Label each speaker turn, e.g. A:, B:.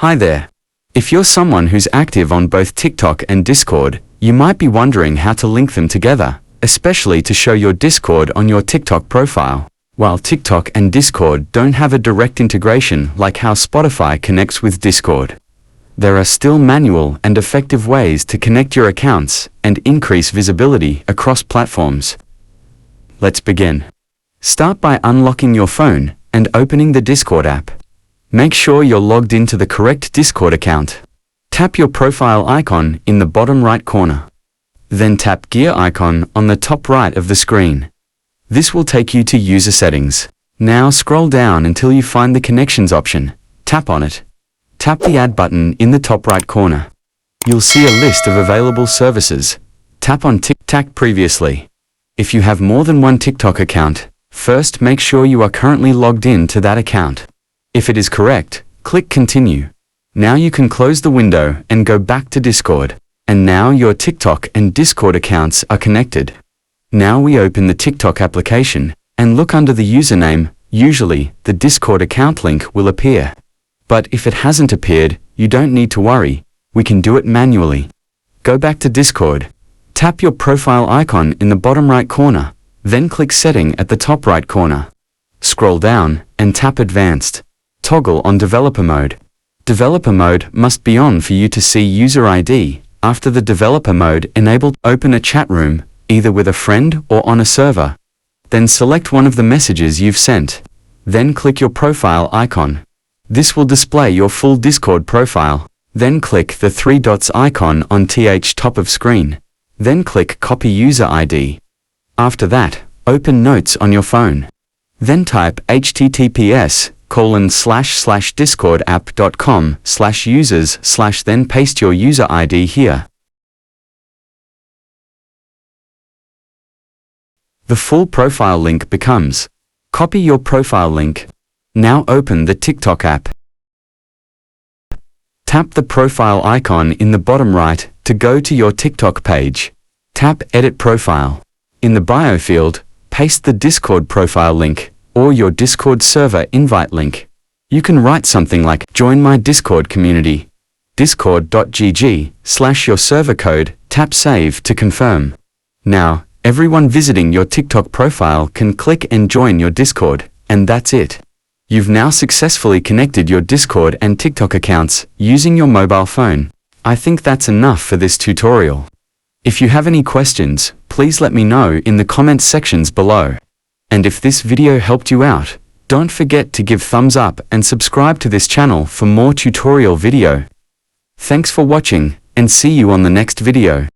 A: Hi there. If you're someone who's active on both TikTok and Discord, you might be wondering how to link them together, especially to show your Discord on your TikTok profile. While TikTok and Discord don't have a direct integration like how Spotify connects with Discord, there are still manual and effective ways to connect your accounts and increase visibility across platforms. Let's begin. Start by unlocking your phone and opening the Discord app. Make sure you're logged into the correct Discord account. Tap your profile icon in the bottom right corner. Then tap gear icon on the top right of the screen. This will take you to user settings. Now scroll down until you find the connections option. Tap on it. Tap the add button in the top right corner. You'll see a list of available services. Tap on TikTok previously. If you have more than one TikTok account, first make sure you are currently logged in to that account. If it is correct, click Continue. Now you can close the window and go back to Discord. And now your TikTok and Discord accounts are connected. Now we open the TikTok application and look under the username. Usually, the Discord account link will appear. But if it hasn't appeared, you don't need to worry. We can do it manually. Go back to Discord. Tap your profile icon in the bottom right corner, then click Setting at the top right corner. Scroll down and tap Advanced. Toggle on Developer Mode. Developer Mode must be on for you to see User ID. After the Developer Mode enabled, open a chat room, either with a friend or on a server. Then select one of the messages you've sent. Then click your profile icon. This will display your full Discord profile. Then click the three dots icon on top of screen. Then click Copy User ID. After that, open Notes on your phone. Then type https://discordapp.com/users/ then paste your user ID here. The full profile link becomes. Copy your profile link. Now open the TikTok app. Tap the profile icon in the bottom right to go to your TikTok page. Tap Edit Profile. In the bio field, paste the Discord profile link or your Discord server invite link. You can write something like, "Join my Discord community. discord.gg/your server code." Tap Save to confirm. Now, everyone visiting your TikTok profile can click and join your Discord, and that's it. You've now successfully connected your Discord and TikTok accounts using your mobile phone. I think that's enough for this tutorial. If you have any questions, please let me know in the comments sections below. And if this video helped you out, don't forget to give thumbs up and subscribe to this channel for more tutorial video. Thanks for watching, and see you on the next video.